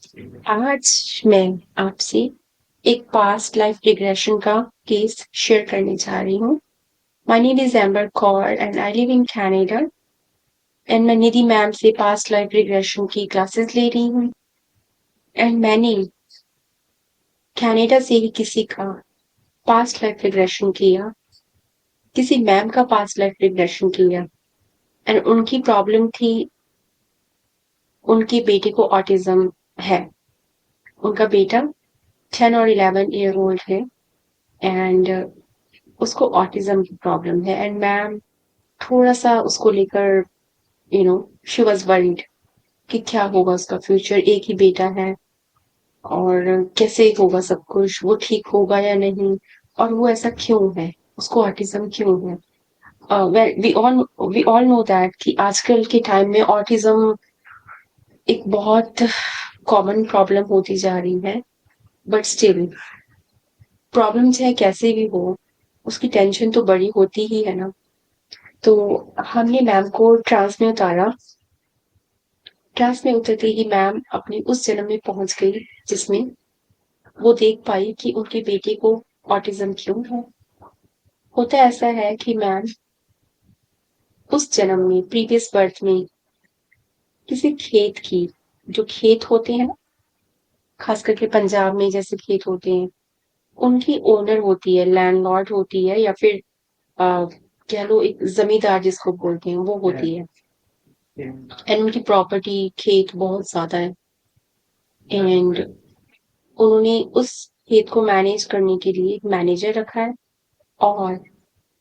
आज मैं आपसे एक पास्ट लाइफ रिग्रेशन का केस शेयर करने जा रही हूँ। My name is amber Kaur and I live in Canada and मैं निधि मैम से पास्ट लाइफ रिग्रेशन की क्लासेस ले रही हूँ एंड मैंने कनाडा से ही किसी का पास्ट लाइफ रिग्रेशन किया, किसी मैम का पास्ट लाइफ रिग्रेशन किया एंड उनकी प्रॉब्लम थी, उनके बेटे को ऑटिज्म है। उनका बेटा 10 और 11 ईयर ओल्ड है एंड उसको ऑटिज्म की प्रॉब्लम है एंड मैम थोड़ा-सा उसको लेकर you know she was worried कि क्या होगा उसका फ्यूचर, एक ही बेटा है और कैसे होगा सब कुछ, वो ठीक होगा या नहीं और वो ऐसा क्यों है, उसको ऑटिज्म क्यों है। Well we all know that कि आजकल के टाइम में ऑटिज्म एक बहुत कॉमन प्रॉब्लम होती जा रही है, बट स्टिल प्रॉब्लम चाहे कैसे भी हो, उसकी टेंशन तो बड़ी होती ही है ना। तो हमने मैम को ट्रांस में उतारा। क्लास में उतरते ही मैम अपने उस जन्म में पहुंच गई जिसमें वो देख पाई कि उनके बेटे को ऑटिज्म क्यों है। होता ऐसा है कि मैम उस जन्म में प्रीवियस बर्थ में किसी खेत की, जो खेत होते हैं ना, खास करके पंजाब में जैसे खेत होते हैं, उनकी ओनर होती है, लैंडलॉर्ड होती है या फिर आ, कह लो एक जमींदार जिसको बोलते हैं वो होती है एंड उनकी प्रॉपर्टी खेत बहुत ज्यादा है एंड उन्होंने उस खेत को मैनेज करने के लिए एक मैनेजर रखा है और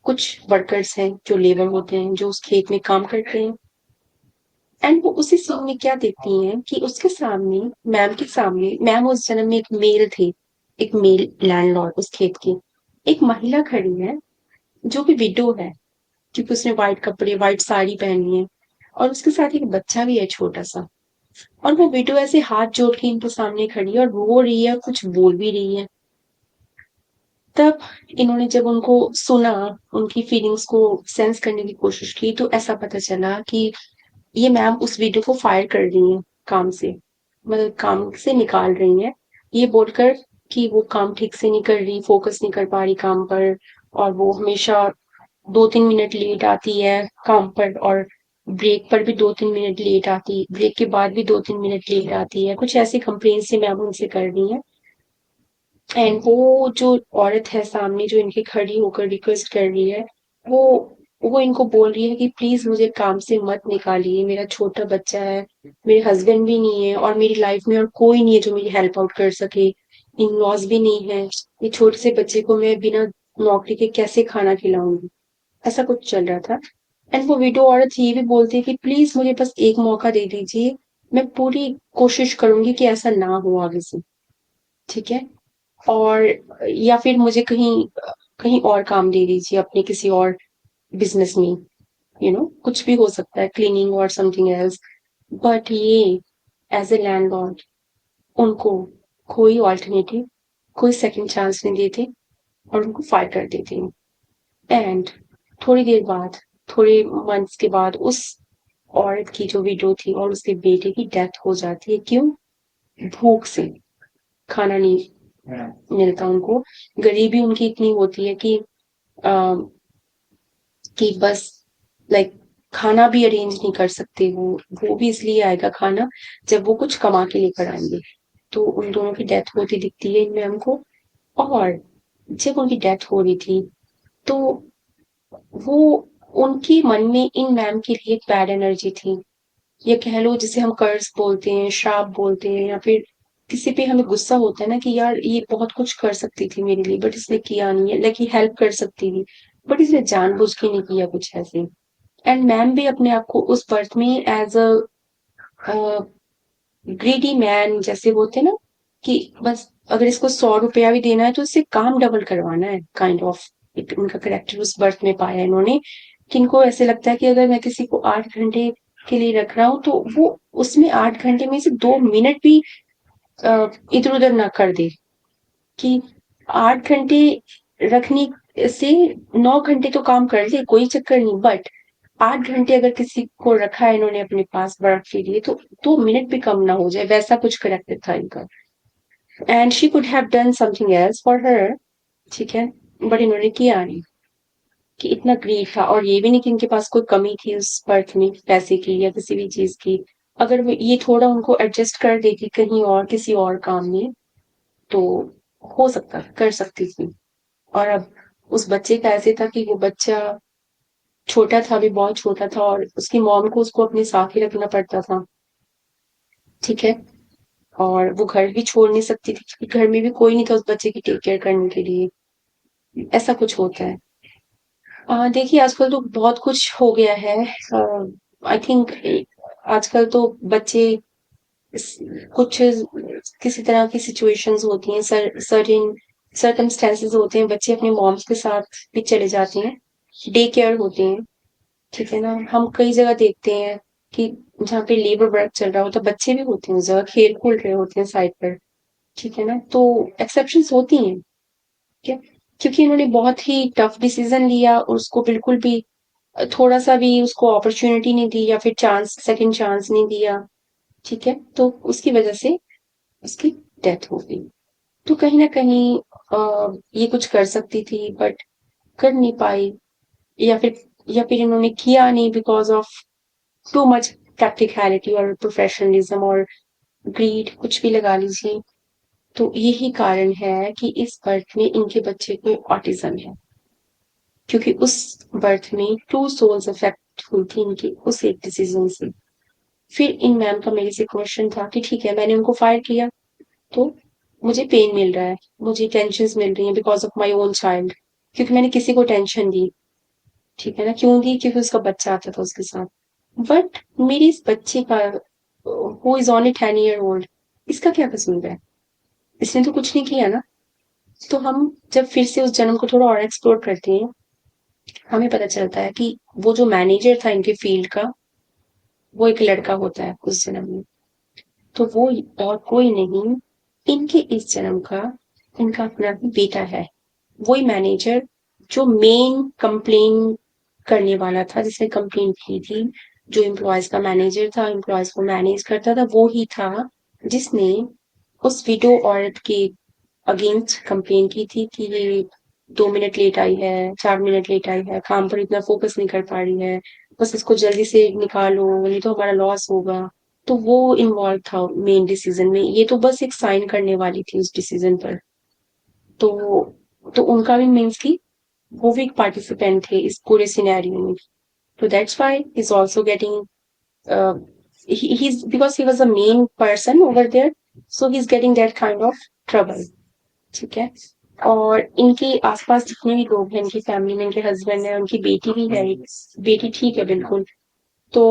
कुछ वर्कर्स हैं जो लेबर होते हैं जो उस खेत में काम करते हैं एंड वो उसी सीन में क्या देखती हैं कि उसके सामने, मैम के सामने, मैम उस जन्म में एक मेल थे, एक मेल लैंडलॉर्ड उस खेत की, एक महिला खड़ी है जो कि विडो है क्योंकि उसने व्हाइट कपड़े, व्हाइट साड़ी पहनी है और उसके साथ एक बच्चा भी है छोटा सा और वो विडो ऐसे हाथ जोड़ के इनके सामने खड़ी है और रो रही है, कुछ बोल भी रही है। तब इन्होंने जब उनको सुना, उनकी फीलिंग्स को सेंस करने की कोशिश की तो ऐसा पता चला कि ये मैम उस वीडियो को फायर कर रही हैं काम से, मतलब काम से निकाल रही हैं, ये बोलकर कि वो काम ठीक से नहीं कर रही, फोकस नहीं कर पा रही काम पर और वो हमेशा 2-3 मिनट लेट आती है काम पर और ब्रेक पर भी 2-3 मिनट लेट आती, ब्रेक के बाद भी 2-3 मिनट लेट आती है। कुछ ऐसी कंप्लेन से मैम उनसे कर रही हैं एंड वो जो औरत है सामने जो इनके खड़ी होकर रिक्वेस्ट कर रही है, वो वो इनको बोल रही है कि प्लीज मुझे काम से मत निकालिए, मेरा छोटा बच्चा है, मेरे हस्बैंड भी नहीं है और मेरी लाइफ में और कोई नहीं है जो मेरी हेल्प आउट कर सके, इन लॉज भी नहीं है, ये छोटे से बच्चे को मैं बिना नौकरी के कैसे खाना खिलाऊंगी। ऐसा कुछ चल रहा था एंड वो विडो औरत ये भी बोलती है कि प्लीज मुझे बस एक मौका दे दीजिए, मैं पूरी कोशिश करूंगी कि ऐसा ना हो आगे से, ठीक है, और या फिर मुझे कहीं कहीं और काम दे दीजिए अपने किसी और बिजनेस में, कुछ भी हो सकता है, क्लीनिंग और समथिंग एल्स। बट ये एज ए लैंडलॉर्ड उनको कोई ऑल्टरनेटिव, कोई सेकंड चांस नहीं देते और उनको फायर कर देते हैं एंड थोड़ी देर बाद, थोड़े मंथ्स के बाद उस औरत की जो विडो थी और उसके बेटे की डेथ हो जाती है। क्यों? भूख से, खाना नहीं मिलता उनको, गरीबी उनकी इतनी होती है अ, कि बस लाइक खाना भी अरेंज नहीं कर सकते वो भी इसलिए आएगा खाना जब वो कुछ कमा के लेकर आएंगे। तो उन दोनों की डेथ होती दिखती है इन मैम को और जब उनकी डेथ हो रही थी तो वो उनके मन में इन मैम के लिए एक बैड एनर्जी थी, या कह लो जिसे हम कर्ज बोलते हैं, श्राप बोलते हैं, या फिर किसी पे हमें गुस्सा होता है ना कि यार ये बहुत कुछ कर सकती थी मेरे लिए बट इसने किया नहीं है, लाइक ये हेल्प कर सकती थी बट इसने जानबूझ के नहीं किया, कुछ ऐसे। एंड मैम भी अपने आप को उस बर्थ में एज अ ग्रीडी मैन जैसे होते ना, कि बस अगर इसको 100 रुपया भी देना है तो इससे काम डबल करवाना है, काइंड ऑफ एक उनका करेक्टर उस बर्थ में पाया इन्होंने कि इनको ऐसे लगता है कि अगर मैं किसी को 8 घंटे के लिए रख रहा हूँ तो वो उसमें 8 घंटे में से 2 मिनट भी इधर उधर ना कर दे, कि 8 घंटे रखने से 9 घंटे तो काम कर ले, कोई चक्कर नहीं, बट 8 घंटे अगर किसी को रखा है इन्होंने अपने पास बर्फ के लिए, तो 2 मिनट भी कम ना हो जाए, वैसा कुछ करेक्टेड था इनका। And she could have done something else for her, ठीक है, बट इन्होंने किया नहीं। कि इतना ग्रीड था, और ये भी नहीं कि इनके पास कोई कमी थी उस बर्थ में, पैसे की या किसी भी चीज की। अगर ये थोड़ा उनको एडजस्ट कर देती कहीं और किसी और काम में, तो हो सकता, कर सकती थी। और अब उस बच्चे का ऐसे था कि वो बच्चा छोटा था, अभी बहुत छोटा था, और उसकी मॉम को उसको अपने साथ ही रखना पड़ता था, ठीक है। और वो घर भी छोड़ नहीं सकती थी क्योंकि घर में भी कोई नहीं था उस बच्चे की टेक केयर करने के लिए। ऐसा कुछ होता है। देखिए आजकल तो बहुत कुछ हो गया है। आई थिंक आजकल तो बच्चे कुछ किसी तरह की सिचुएशंस होती हैं, सर्टेन सर्कमस्टेंसेस होते हैं, बच्चे अपने मॉम्स के साथ भी चले जाते हैं, डे केयर होते हैं, ठीक है ना। हम कई जगह देखते हैं कि जहाँ पे लेबर वर्क चल रहा होता है, बच्चे भी होते हैं उस जगह, खेल कूद रहे होते हैं साइड पर, ठीक है ना। तो एक्सेप्शंस होती हैं, ठीक है, क्योंकि इन्होंने बहुत ही टफ डिसीजन लिया और उसको बिल्कुल भी थोड़ा सा भी उसको अपॉर्चुनिटी नहीं दी, या फिर चांस, सेकंड चांस नहीं दिया, ठीक है। तो उसकी वजह से उसकी डेथ हो गई। तो कहीं ना कहीं ये कुछ कर सकती थी बट कर नहीं पाई, या फिर इन्होंने किया नहीं because of too much practicality और प्रोफेशनलिज्म और ग्रीड, कुछ भी लगा लीजिए। तो यही कारण है कि इस बर्थ में इनके बच्चे को ऑटिज्म है, क्योंकि उस बर्थ में टू सोल्स अफेक्ट हुई थी इनकी उस एक डिसीजन से। फिर इन मैम का मेरे से क्वेश्चन था कि ठीक है, मैंने उनको फायर किया, तो मुझे पेन मिल रहा है, मुझे टेंशन मिल रही है because of my own child, क्योंकि मैंने किसी को टेंशन दी, ठीक है ना। क्यों दी? क्योंकि उसका बच्चा आता था उसके साथ। बट मेरे इस बच्चे का, who is only 10 year old, इसका क्या कसूर है? इसने तो कुछ नहीं किया ना। तो हम जब फिर से उस जन्म को थोड़ा और एक्सप्लोर करते हैं, हमें पता चलता है कि वो जो मैनेजर था इनके फील्ड का, वो एक लड़का होता है उस जन्म में। तो वो और कोई नहीं, इनके इस जन्म का इनका अपना ही बेटा है। वही मैनेजर जो मेन कंप्लेन करने वाला था, जिसने कंप्लेन की थी, जो एम्प्लॉयज का मैनेजर था, एम्प्लॉयज को मैनेज करता था, वो ही था जिसने उस विडो औरत के अगेंस्ट कंप्लेन की थी कि ये 2 मिनट लेट आई है, 4 मिनट लेट आई है, काम पर इतना फोकस नहीं कर पा रही है, बस इसको जल्दी से निकालो, नहीं तो हमारा लॉस होगा। तो वो इन्वॉल्व था मेन डिसीजन में, ये तो बस एक साइन करने वाली थी उस डिसीजन पर। तो उनका भी मीन्स की वो भी एक पार्टिसिपेंट थे इस पूरे सिनेरियो में। तो that's why he is also getting, he's because he was a main person over there, so he's getting that kind of trouble, ठीक है। और इनके आसपास जितने भी लोग हैं इनकी फैमिली में, इनके हस्बैंड है, उनकी बेटी भी है, बेटी ठीक है बिल्कुल। तो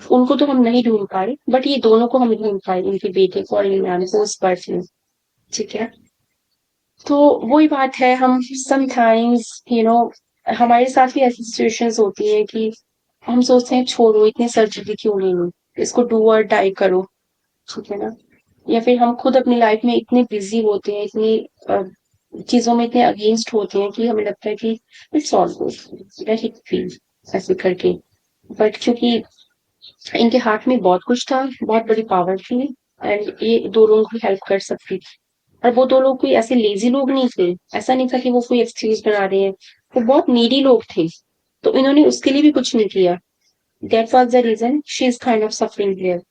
उनको तो हम नहीं ढूंढ पाए, बट ये दोनों को हम ढूंढ पाए, इनके बेटे को और इन मैम को उस पर्सन, ठीक है। तो वही बात है, हम समटाइम्स हमारे साथ भी ऐसी सिचुएशंस होती है कि हम सोचते हैं छोड़ो, इतनी सर्जरी क्यों लेनी, इसको डू और डाई करो, ठीक है ना। या फिर हम खुद अपनी लाइफ में इतने बिजी होते हैं, इतनी चीजों में इतने अगेंस्ट होते हैं कि हमें लगता है कि it's all good, let it be, ऐसे करके। बट क्योंकि इनके हाथ में बहुत कुछ था, बहुत बड़ी पावर थी, एंड ये दो लोगों की हेल्प कर सकती थी। और वो दो लोग कोई ऐसे लेजी लोग नहीं थे, ऐसा नहीं था कि वो कोई एक्सक्यूज बना रहे हैं, वो बहुत नीडी लोग थे। तो इन्होंने उसके लिए भी कुछ नहीं किया। That was the reason she is kind of suffering here.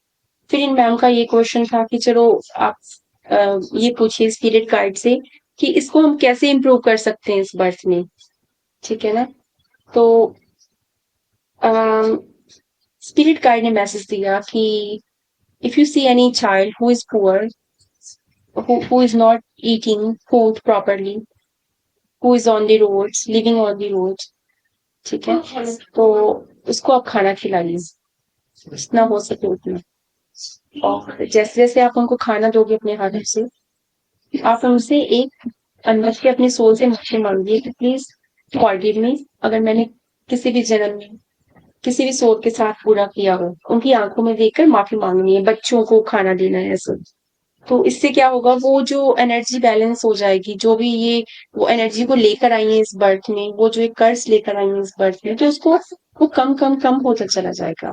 फिर इन मैम का ये क्वेश्चन था कि चलो आप ये पूछिए स्पिरिट गाइड से कि इसको हम कैसे इम्प्रूव कर सकते हैं इस बर्थ में, ठीक है ना। तो स्पिरिट गाइड ने मैसेज दिया कि if you see any child who is poor, who is not eating food properly, who is on the roads, living on the roads, ठीक है, तो उसको आप खाना खिलाइए जितना हो सके उतना। और जैसे जैसे आप उनको खाना दोगे अपने हाथों से, आप उनसे एक अंदर से अपने सोल से माफी मांगिए कि प्लीज फॉरगिव मी, अगर मैंने किसी भी जन्म में किसी भी सोल के साथ बुरा किया हो, उनकी आंखों में देखकर माफी मांगनी है, बच्चों को खाना देना है ऐसा। तो इससे क्या होगा, वो जो एनर्जी बैलेंस हो जाएगी, जो भी ये वो एनर्जी को लेकर आई है इस बर्थ में, वो जो एक कर्स लेकर आई है इस बर्थ में, तो उसको वो कम कम कम होता चला जाएगा।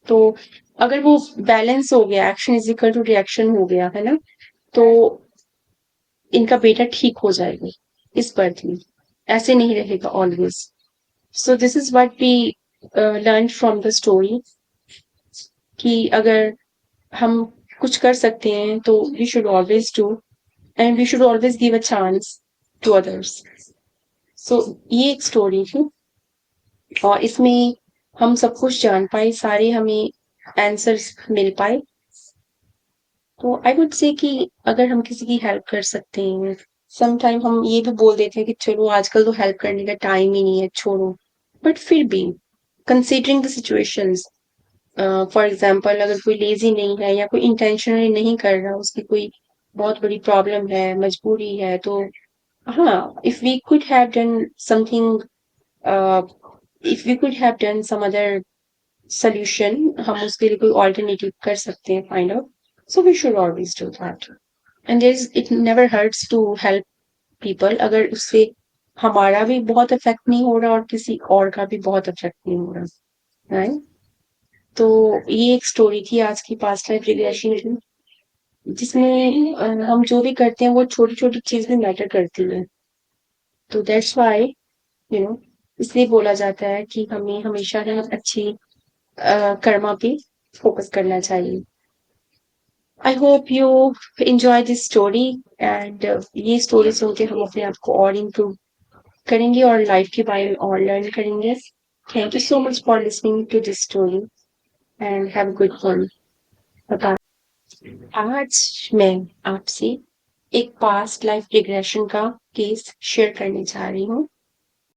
तो अगर वो बैलेंस हो गया, action is equal to reaction हो गया है ना, तो इनका बेटा ठीक हो जाएगा इस बर्थ में, ऐसे नहीं रहेगा always. So this is what we learn from the story, कि अगर हम कुछ कर सकते हैं तो we should always do, and we should always give a chance to others. So ये एक स्टोरी थी, और इसमें हम सब कुछ जान पाए, सारे हमें आंसर्स मिल पाए। तो आई वुड से कि अगर हम किसी की हेल्प कर सकते हैं, सम टाइम हम ये भी बोल देते हैं कि चलो आजकल तो हेल्प करने का टाइम ही नहीं है, छोड़ो। बट फिर भी considering the situations, for example अगर कोई लेजी नहीं है या कोई इंटेंशनली नहीं कर रहा, उसकी कोई बहुत बड़ी प्रॉब्लम है, मजबूरी है, तो हाँ, if we could have done something, if we could have done some other solution, हम उसके लिए कोई ऑल्टरनेटिव कर सकते हैं find out. So we should always do that, and there is, it never hurts to help people, अगर उससे हमारा भी बहुत इफेक्ट नहीं हो रहा और किसी और का भी बहुत इफेक्ट नहीं हो रहा, राइट। तो ये एक स्टोरी थी आज की पास्ट लाइफ रिग्रेशन की, जिसमें हम जो भी करते हैं वो छोटी छोटी चीज में मैटर करती है। तो दैट्स व्हाई, इसलिए बोला जाता है कि हमें हमेशा ही अच्छी कर्मा पे फोकस करना चाहिए। I hope you enjoy this story, and ये स्टोरी सुन के हम अपने आप को और इम्प्रूव करेंगे और लाइफ के बारे में और लर्न करेंगे। Thank you so much for listening to this story, and have good one. Bye. आज मैं आपसे एक पास्ट लाइफ रिग्रेशन का केस शेयर करने जा रही हूँ।